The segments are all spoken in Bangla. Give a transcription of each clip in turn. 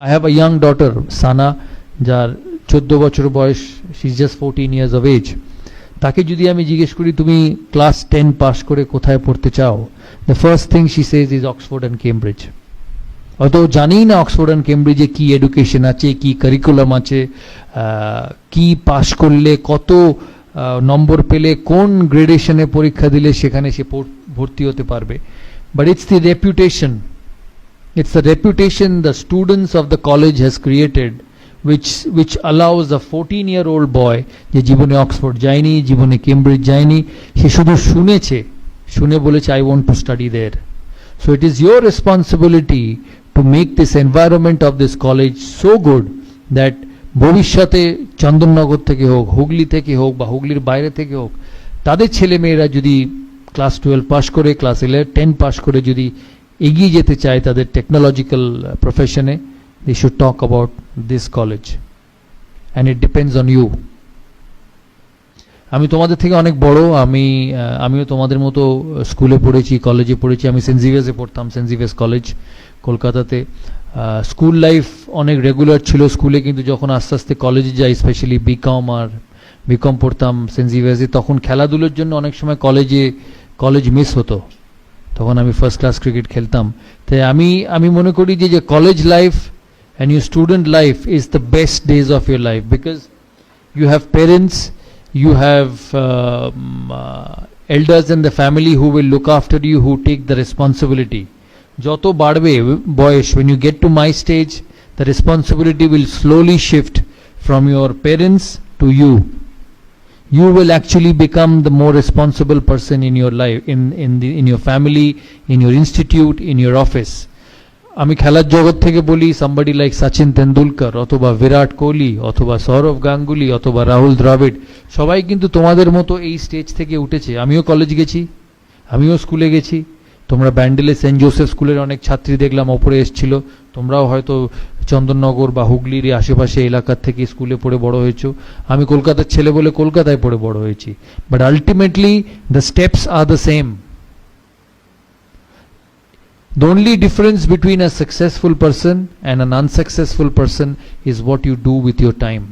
I have a young daughter, Sana, যার 14 বছর বয়স, she's just 14 years of age. তাকে যদি আমি জিজ্ঞেস করি তুমি ক্লাস 10 পাস করে কোথায় পড়তে চাও, the first thing she says is Oxford and Cambridge. হয়তো জানি না অক্সফোর্ড অ্যান্ড কেমব্রিজে কি এডুকেশন আছে, কি কারিকুলাম আছে, কি পাস করলে কত নম্বর পেলে কোন গ্রেডেশনে পরীক্ষা দিলে সেখানে সে ভর্তি হতে পারবে, but it's the reputation, it's the reputation the students of the college has created which allows a 14-year-old boy যে জীবনে অক্সফোর্ড যায়নি, জীবনে কেমব্রিজ যায়নি, সে শুধু শুনে বলেছে I want to study there. So it is your responsibility to make this environment of this college so good that ভবিষ্যতে চন্দননগর থেকে হোক, হুগলি থেকে হোক বা হুগলির বাইরে থেকে হোক, তাদের ছেলে মেয়েরা যদি ক্লাস 12 পাস করে, ক্লাস 10 পাস করে যদি এগিয়ে যেতে চায় তাদের টেকনোলজিক্যাল প্রফেশনে, they should talk about this college and it depends on you. আমি তোমাদের থেকে অনেক বড়, আমিও তোমাদের মতো স্কুলে পড়েছি, কলেজে পড়েছি। আমি সেন্ট জেভিয়ার্সে পড়তাম, সেন্ট জেভিয়ার্স কলেজ কলকাতাতে। স্কুল লাইফ অনেক রেগুলার ছিল স্কুলে, কিন্তু যখন আস্তে আস্তে কলেজে যাই, স্পেশালি বিকম পড়তাম সেন্ট জেভিয়ার্সে, তখন খেলাধুলোর জন্য অনেক সময় কলেজ মিস হতো। তখন আমি ফার্স্ট ক্লাস ক্রিকেট খেলতাম। তাই আমি মনে করি যে college life and your student life is the best days of your life, because you have parents, you have elders in the family who will look after you, who take the responsibility. Joto badbe boyish, when you get to my stage, the responsibility will slowly shift from your parents to you. You will actually become the more responsible person in your life, in your family, in your institute, in your office. আমি খেলার জগৎ থেকে বলি, somebody like সচিন তেন্ডুলকর অথবা বিরাট কোহলি অথবা সৌরভ গাঙ্গুলি অথবা রাহুল দ্রাবিড়, সবাই কিন্তু তোমাদের মতো এই স্টেজ থেকে উঠেছে। আমিও কলেজ গেছি, আমিও স্কুলে গেছি। তোমরা ব্যান্ডেলে সেন্ট জোসেফ স্কুলের অনেক ছাত্রী দেখলাম ওপরে এসেছিল, তোমরাও হয়তো চন্দননগর বা হুগলির আশেপাশে এলাকার থেকে স্কুলে পড়ে বড় হয়েছো। আমি কলকাতার ছেলে বলে কলকাতায় পড়ে বড় হয়েছি, but ultimately the steps are the same. The only difference between a successful person and an unsuccessful person is what you do with your time.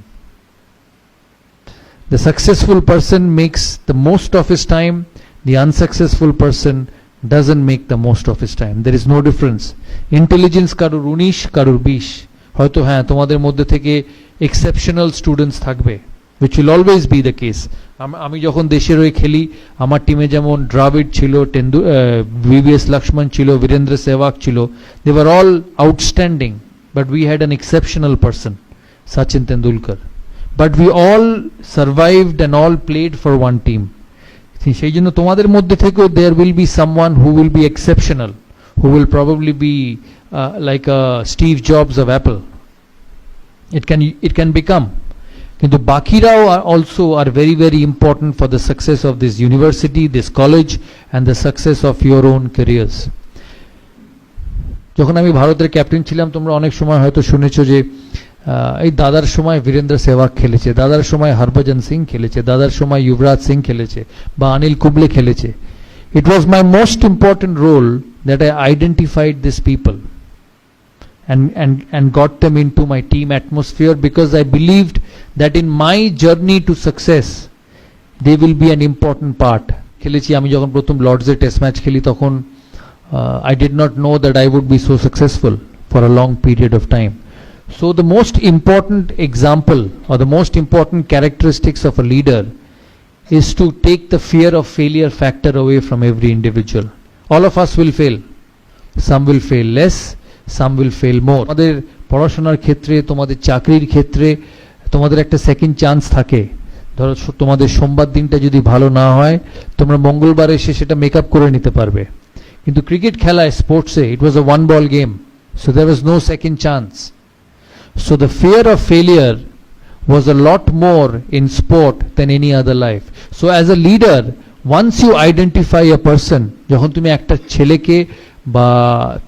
The successful person makes the most of his time, the unsuccessful person doesn't make the most of his time. There is no difference. Intelligence karur 19 karur 20, হয়তো হ্যাঁ তোমাদের মধ্যে থেকে exceptional students থাকবে, which will always be the case. আমি যখন দেশের হয়ে খেলি, আমার টিমে যেমন দ্রাবিড় ছিল, VVS লক্ষ্মণ ছিল, বীরেন্দ্র সেহবাগ ছিল, they were all outstanding, but we had an exceptional person, Sachin Tendulkar. But we all survived and all played for one team. সেই জন্য তোমাদের মধ্যে থেকেও there will be someone who will be exceptional, who will probably be like a Steve Jobs of Apple. It can become. কিন্তু বাকিরাও also are very very important for the success of this university, this college and the success of your own careers. যখন আমি ভারতের ক্যাপ্টেন ছিলাম, তোমরা অনেক সময় হয়তো শুনেছো যে এই দাদার সময় বীরেন্দ্র সেহবাগ খেলেছে, দাদার সময় হরভজন সিং খেলেছে, দাদার সময় যুবরাজ সিং খেলেছে বা অনিল কুম্বলে খেলেছে। It was my most important role that I identified these people and got them into my team atmosphere, because I believed that in my journey to success they will be an important part. খেলেছি আমি যখন প্রথম লর্ডসে টেস্ট ম্যাচ খেলি, তখন I did not know that I would be so successful for a long period of time. So the most important example or the most important characteristics of a leader is to take the fear of failure factor away from every individual. All of us will fail. Some will fail less, some will fail more. তোমাদের পড়াশোনার ক্ষেত্রে, তোমাদের চাকরির ক্ষেত্রে তোমাদের একটা সেকেন্ড চান্স থাকে। ধরো তোমাদের সোমবার দিনটা যদি ভালো না হয়, তোমরা মঙ্গলবার এসে সেটা মেকআপ করে নিতে পারবে। কিন্তু ক্রিকেট খেলায়, স্পোর্টসে, it was a one ball game, so there was no second chance. So the fear of failure was a lot more in sport than any other life. So as a leader, once you identify a person, যখন তুমি একটা ছেলেকে বা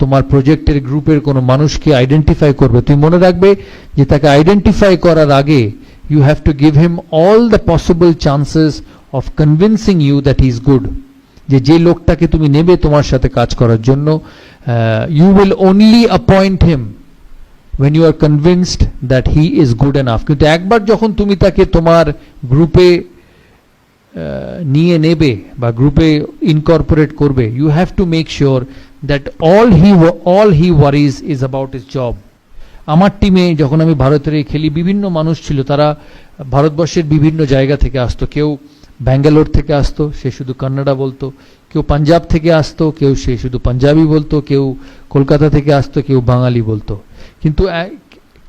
তোমার প্রজেক্টের গ্রুপের কোনো মানুষকে আইডেন্টিফাই করবে, তুমি মনে রাখবে যে তাকে আইডেন্টিফাই করার আগে you have to give him all the possible chances of convincing you that he is good. যে লোকটাকে তুমি নেবে তোমার সাথে কাজ করার জন্য, you will only appoint him when you are convinced that he is good enough. কিন্তু একবার যখন তুমি তাকে তোমার গ্রুপে নিয়ে নেবে বা গ্রুপে ইনকর্পোরেট করবে, you have to make sure that all he worries is about his job. আমার টিমে যখন আমি ভারতের খেলি, বিভিন্ন মানুষ ছিল, তারা ভারতবর্ষের বিভিন্ন জায়গা থেকে আসতো। কেউ ব্যাঙ্গালোর থেকে আসতো, সে শুধু কন্নড়া বলতো। কেউ পাঞ্জাব থেকে আসতো, কেউ সে শুধু পাঞ্জাবি বলতো। কেউ কলকাতা থেকে আসতো, কেউ বাঙালি বলতো। কিন্তু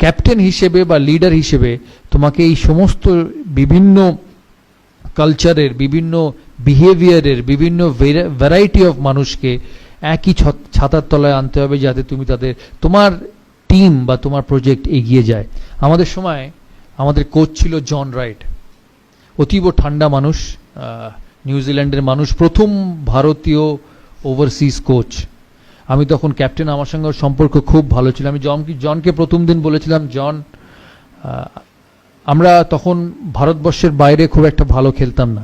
ক্যাপ্টেন হিসেবে বা লিডার হিসেবে তোমাকে এই সমস্ত বিভিন্ন কালচারের, বিভিন্ন বিহেভিয়ারের, বিভিন্ন ভ্যারাইটি অফ মানুষকে একই ছাতার তলায় আনতে হবে, যাতে তুমি তোমার টিম বা তোমার প্রজেক্ট এগিয়ে যায়। আমাদের সময় আমাদের কোচ ছিল জন রাইট, অতীব ঠান্ডা মানুষ, নিউজিল্যান্ডের মানুষ, প্রথম ভারতীয় ওভারসিজ কোচ। আমি তখন ক্যাপ্টেন, আমার সঙ্গে সম্পর্ক খুব ভালো ছিল। আমি জনকে প্রথম দিন বলেছিলাম, জন, আমরা তখন ভারতবর্ষের বাইরে খুব একটা ভালো খেলতাম না,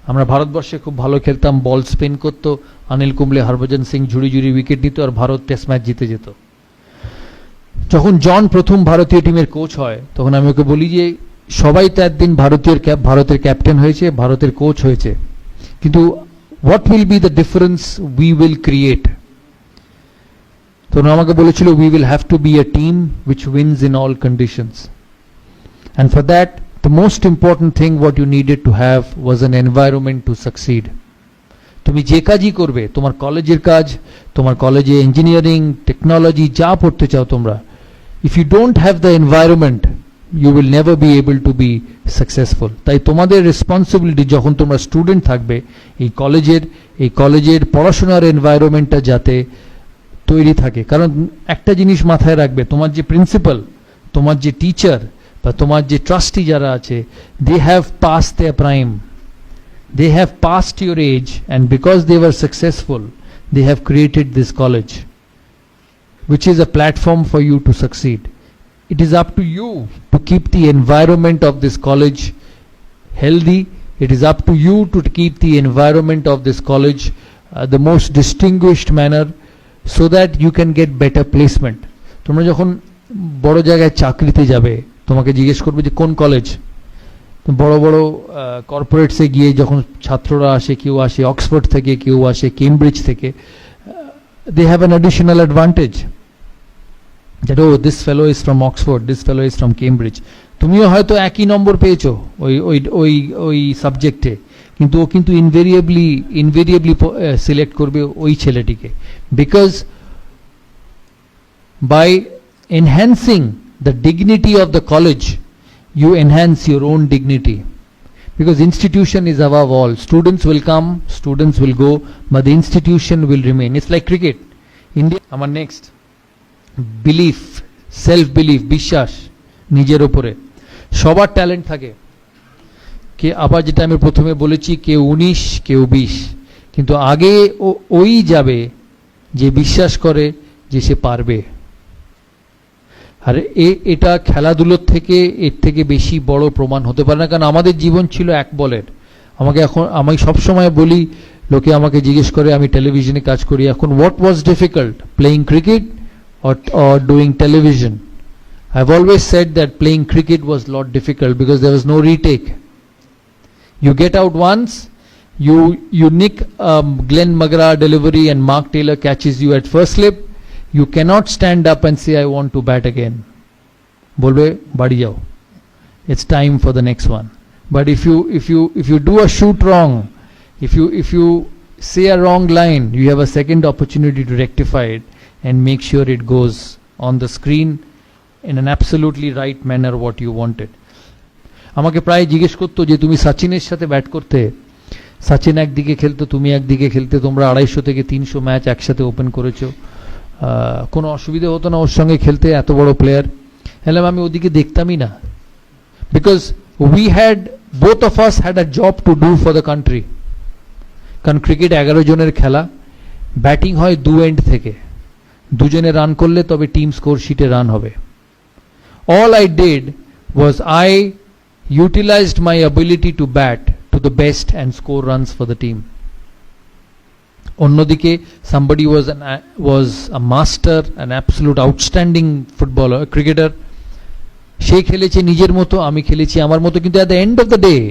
আমরা ভারতবর্ষে খুব ভালো খেলতাম, বল স্পিন করতো, অনিল কুম্বলে, হরভজন সিং ঝুড়ি ঝুড়ি উইকেট নিত, আর ভারত টেস্ট ম্যাচ জিতে যেত। যখন জন প্রথম ভারতীয় টিমের কোচ হয়, তখন আমি ওকে বলি যে সবাই তো একদিন ভারতের ক্যাপ্টেন হয়েছে, ভারতের কোচ হয়েছে, কিন্তু what will be the difference we will create. তখন আমাকে বলেছিল, we will have to be a team which wins in all conditions, and for that the most important thing what you needed to have was an environment to succeed. তুমি যে কাজই করবে, তোমার কলেজের কাজ, তোমার কলেজে ইঞ্জিনিয়ারিং, টেকনোলজি যা পড়তে চাও তোমরা, if you don't have the environment you will never be able to be successful. তাই তোমাদের রেসপন্সিবিলিটি, যখন তোমরা স্টুডেন্ট থাকবে, এই কলেজের পড়াশোনার এনভায়রনমেন্টটা যাতে তৈরি থাকে। কারণ একটা জিনিস মাথায় রাখবে, তোমার যে প্রিন্সিপাল, তোমার যে টিচার বা তোমার যে ট্রাস্টি যারা আছে, they have passed their prime, they have passed your age, and because they were successful they have created this college which is a platform for you to succeed. It is up to you to keep the environment of this college healthy. It is up to you to keep the environment of this college the most distinguished manner, so that you can get better placement. তোমরা যখন বড় জায়গায় চাকরিতে যাবে, তোমাকে জিজ্ঞেস করবে যে কোন কলেজ। বড় বড় কর্পোরেটসে গিয়ে যখন ছাত্ররা আসে, কেউ আসে অক্সফোর্ড থেকে, কেউ আসে কেমব্রিজ থেকে, they have an additional advantage that, oh, this fellow is from Oxford, this fellow is from Cambridge. তুমিও হয়তো একই নম্বর পেয়েছো ওই সাবজেক্টে, কিন্তু ও কিন্তু ইনভেরিয়েবলি সিলেক্ট করবে ওই ছেলেটিকে, because by enhancing the dignity of the college you enhance your own dignity, because institution is above all. Students will come, students will go, but the institution will remain. It's like cricket. India, আমার next, belief, self belief, বিশ্বাস নিজের উপরে। সবার ট্যালেন্ট থাকে, কে আবার যেটা আমি প্রথমে বলেছি, কেউ 19, কেউ 20, কিন্তু আগে ওই যাবে যে বিশ্বাস করে যে সে পারবে। আর এটা খেলাধুলোর থেকে এর থেকে বেশি বড় প্রমাণ হতে পারে না, কারণ আমাদের জীবন ছিল এক বলের। আমি সবসময় বলি, লোকে আমাকে জিজ্ঞেস করে, আমি টেলিভিশনে কাজ করি এখন, what was difficult, playing cricket or doing television? I've always said that playing cricket was a lot difficult because there was no retake. You get out once, you nick Glenn McGrath delivery and Mark Taylor catches you at first slip, you cannot stand up and say I want to bat again. Bolbe badi jao, it's time for the next one. But if you do a shoot wrong, if you say a wrong line, you have a second opportunity to rectify it and make sure it goes on the screen in an absolutely right manner what you wanted. আমাকে প্রায় জিজ্ঞেস করতো যে তুমি সচিনের সাথে ব্যাট করতে, সচিন একদিকে খেলতো, তুমি একদিকে খেলতে, তোমরা 250 থেকে 300 ম্যাচ একসাথে ওপেন করেছো, কোনো অসুবিধা হতো না ওর সঙ্গে খেলতে, এত বড় প্লেয়ার। হ্যাঁ, আমি ওদিকে দেখতামই না, because both of us had a job to do for the country. কারণ ক্রিকেট 11 জনের খেলা, ব্যাটিং হয় 2 এন্ড থেকে, 2 জনে রান করলে তবে টিম স্কোর শিটে রান হবে। All I did was I utilized my ability to bat to the best and score runs for the team. অন্যদিকে somebody was a master, an absolute outstanding footballer, cricketer, সে খেলেছে নিজের মতো, আমি খেলেছি আমার মতো, কিন্তু at the end of the day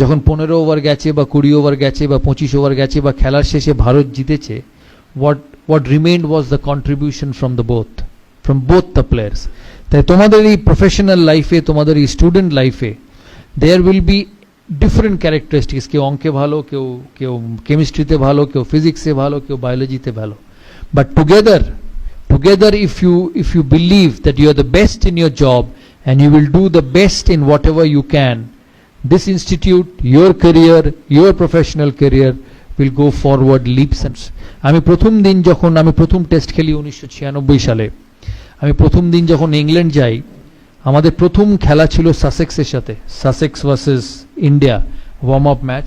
যখন 15 ওভার গেছে বা 20 ওভার গেছে বা 25 ওভার গেছে বা খেলার শেষে ভারত জিতেছে, what remained was the contribution from both the players. তাই তোমাদের এই প্রফেশনাল লাইফে, তোমাদের এই স্টুডেন্ট লাইফে there will be different characteristics. কেউ অঙ্কে ভালো, কেউ কেমিস্ট্রিতে ভালো, কেউ ফিজিক্সে ভালো, কেউ বায়োলজিতে ভালো, but together if you believe that you are the best in your job and you will do the best in whatever you can, this institute, your career, your professional career will go forward leaps and আমি প্রথম দিন যখন আমি প্রথম টেস্ট খেলি 1996 সালে, আমি প্রথম দিন যখন ইংল্যান্ড যাই, আমাদের প্রথম খেলা ছিল সাসেক্সের সাথে, Sussex versus India, warm up match.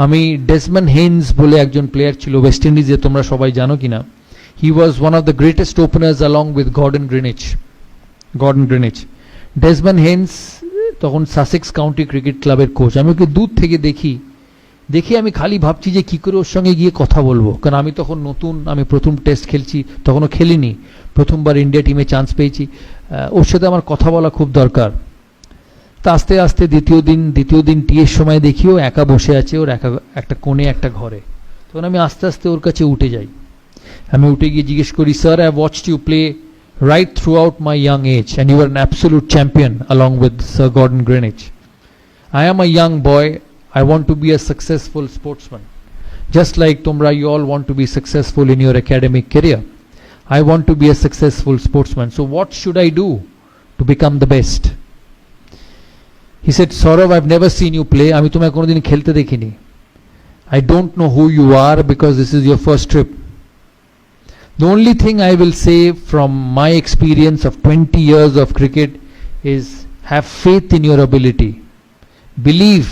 আমি ডেসমন্ড হেইন্স বলে একজন প্লেয়ার ছিল ওয়েস্ট ইন্ডিজে, তোমরা সবাই জানো কিনা, he was one of the greatest openers along with Gordon Greenidge. Desmond Haynes তখন সাসেক্স কাউন্টি ক্রিকেট ক্লাবের কোচ। আমি ওকে দূর থেকে দেখি আমি খালি ভাবছি যে কি করে ওর সঙ্গে গিয়ে কথা বলবো, কারণ আমি তখন নতুন, আমি প্রথম টেস্ট খেলছি, তখনও খেলিনি, প্রথমবার ইন্ডিয়া টিমে চান্স পেয়েছি, ওর সাথে আমার কথা বলা খুব দরকার। তা আস্তে আস্তে দ্বিতীয় দিন টিয়ের সময় দেখি ও একা বসে আছে, ওর একটা কোণে একটা ঘরে। তখন আমি আস্তে আস্তে ওর কাছে উঠে যাই, আমি উঠে গিয়ে জিজ্ঞেস করি, sir, I watched you play right throughout my young age and you were an absolute champion along with Sir Gordon Greenwich. I am a young boy, I want to be a successful sportsman, just like Tumra, you all want to be successful in your academic career. I want to be a successful sportsman, so what should I do to become the best? He said, Saurav, I've never seen you play, আমি তোমায় কোনোদিন খেলতে দেখিনি, I don't know who you are because this is your first trip. The only thing I will say from my experience of 20 years of cricket is have faith in your ability. Believe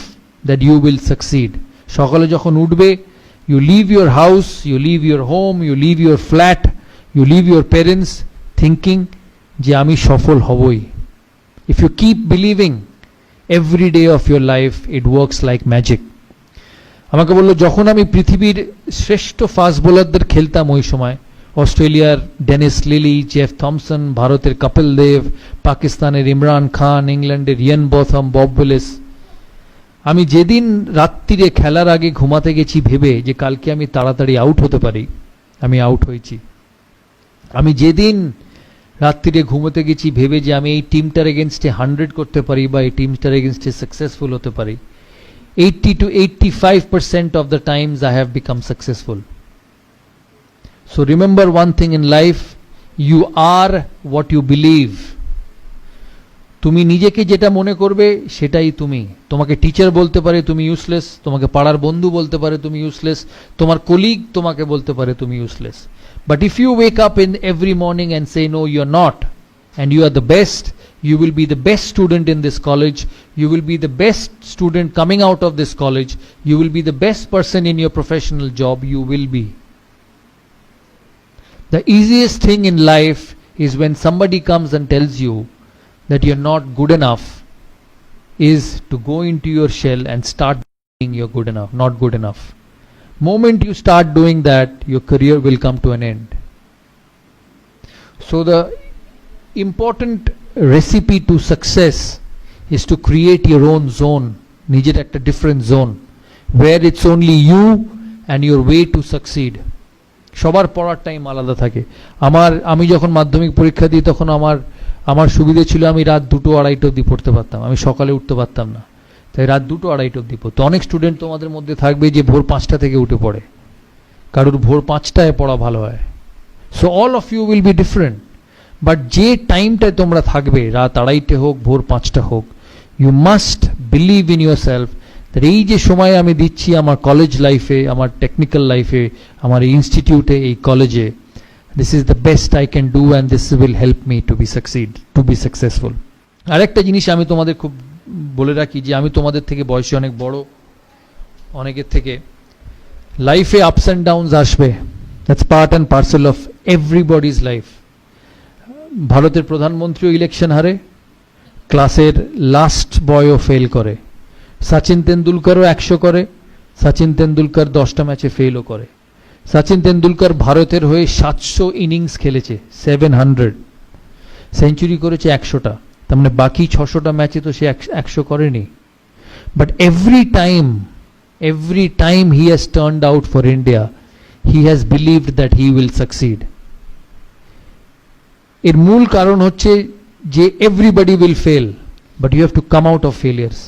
that you will succeed. সকালে যখন উঠবে, you leave your house, you leave your home, you leave your flat, you leave your parents thinking যে আমি সফল হবই. If you keep believing every day of your life, it works like magic. আমাকে বললো, যখন আমি পৃথিবীর শ্রেষ্ঠ ফাস্ট বোলারদের খেলতাম ওই সময়, অস্ট্রেলিয়ার ডেনিস লিলি, জেফ থমসন, ভারতের কপিল দেব, পাকিস্তানের ইমরান খান, ইংল্যান্ডের ইয়ান বথম, বব উইলিস, আমি যেদিন রাত্রিরে খেলার আগে ঘুমাতে গেছি ভেবে যে কালকে আমি তাড়াতাড়ি আউট হতে পারি, আমি আউট হয়েছি। আমি যেদিন রাত্রিরে ঘুমোতে গেছি ভেবে যে আমি এই টিমটার এগেনস্টে 100 করতে পারি বা এই টিমটার এগেনস্টে সাকসেসফুল হতে পারি, 80 to 85% of the times I have become successful. So remember one thing in life, you are what you believe. তুমি নিজেকে যেটা মনে করবে সেটাই তুমি। তোমাকে টিচার বলতে পারে তুমি ইউজলেস, তোমাকে পাড়ার বন্ধু বলতে পারে তুমি ইউজলেস, তোমার কলিগ তোমাকে বলতে পারে তুমি useless, but if you wake up in every morning and say no you are not and you are the best, you will be the best student in this college, you will be the best student coming out of this college, you will be the best person in your professional job, you will be. The easiest thing in life is when somebody comes and tells you that you're not good enough, is to go into your shell and start being you're good enough, not good enough. Moment you start doing that, your career will come to an end. So the important recipe to success is to create your own zone, নিজের একটা different zone where it's only you and your way to succeed. সবার পড়ার টাইম আলাদা থাকে। আমি যখন মাধ্যমিক পরীক্ষা দিই তখন আমার সুবিধে ছিল আমি রাত 2-2:30 অবধি পড়তে পারতাম, আমি সকালে উঠতে পারতাম না, তাই রাত 2-2:30 অবধি পড়তো। অনেক স্টুডেন্ট তোমাদের মধ্যে থাকবে যে ভোর 5টা থেকে উঠে পড়ে, কারোর ভোর 5টায় পড়া ভালো হয়। So all of you will be different, but যে টাইমটায় তোমরা থাকবে, রাত 2:30 হোক ভোর 5টা হোক, you must believe in yourself that এই যে সময় আমি দিচ্ছি আমার কলেজ লাইফে, আমার টেকনিক্যাল লাইফে, আমার এই ইনস্টিটিউটে, এই কলেজে, this is the best I can do and this will help me to be successful. আরেকটা জিনিস আমি তোমাদের খুব বলে রাখি যে আমি তোমাদের থেকে বয়সে অনেক বড়, অনেকের থেকে লাইফে আপস অ্যান্ড ডাউনস আসবে, that's part and parcel of everybody's life. ভারতের প্রধানমন্ত্রীও ইলেকশন হারে, ক্লাসের লাস্ট বয়ও ফেল করে, সচিন তেন্ডুলকারও 100 করে, সচিন তেন্ডুলকার 10টা ম্যাচে ফেলও করে। সচিন তেন্ডুলকর ভারতের হয়ে 700 ইনিংস খেলেছে, 700 সেঞ্চুরি করেছে 100টা, তার মানে বাকি 600টা ম্যাচে তো সে 100 করেনি। But every time he has turned out for India, he has believed that he will succeed. এর মূল কারণ হচ্ছে যে everybody will fail, but you have to come out of failures.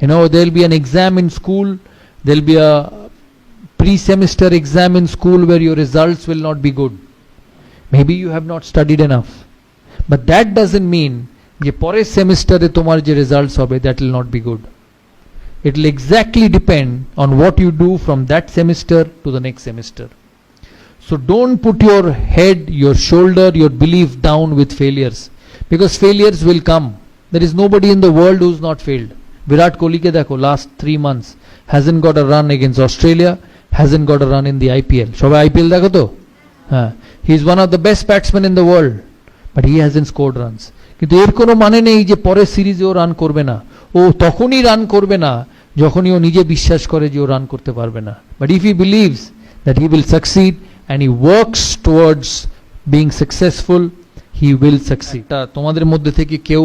You know, there will be an exam in school, there will be a pre-semester exam in school where your results will not be good. Maybe you have not studied enough, but that doesn't mean যে পরের সেমিস্টারে তোমার যে রেজাল্টস হবে that will not be good. It will exactly depend on what you do from that semester to the next semester. So don't put your head, your shoulder, your belief down with failures, because failures will come. There is nobody in the world who's not failed. Virat Kohli ke dekho, last 3 months hasn't got a run against Australia, hasn't got a run in the IPL. Shobai IPL dekho to? He is one of the best batsmen in the world, but he hasn't scored runs. কিন্তু এর কোনো মানে নেই যে পরের সিরিজে ও রান করবে না, ও তখনই রান করবে না যখনই ও নিজে বিশ্বাস করে যে ও রান করতে পারবে না। But if he believes that he will succeed and he works towards being successful, he will succeed. তোমাদের মধ্যে থেকে কেউ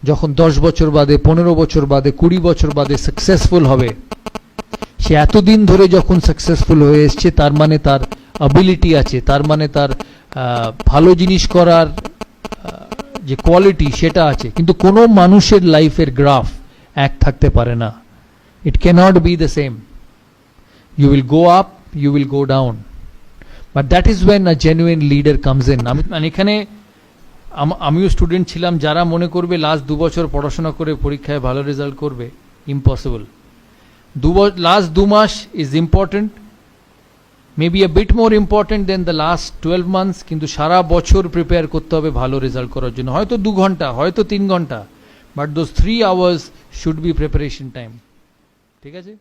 যখন 10 বছর বাদে, 15 বছর বাদে, 20 বছর বাদে সাকসেসফুল হবে, সে এতদিন ধরে যখন সাকসেসফুল হয়ে এসছে তার মানে তার অ্যাবিলিটি আছে, তার মানে তার ভালো জিনিস করার যে কোয়ালিটি সেটা আছে। কিন্তু কোনো মানুষের লাইফের গ্রাফ এক থাকতে পারে না, it cannot be the same. You will go up, you will go down, but that is when a genuine leader comes in. এখানে আমিও স্টুডেন্ট ছিলাম, যারা মনে করবে লাস্ট 2 বছর পড়াশোনা করে পরীক্ষায় ভালো রেজাল্ট করবে, ইম্পসিবল। লাস্ট 2 মাস is important, maybe a bit more important than the last 12 months, কিন্তু সারা বছর প্রিপেয়ার করতে হবে ভালো রেজাল্ট করার জন্য। হয়তো 2 ঘন্টা, হয়তো 3 ঘন্টা, but those 3 hours should be preparation time। ঠিক আছে?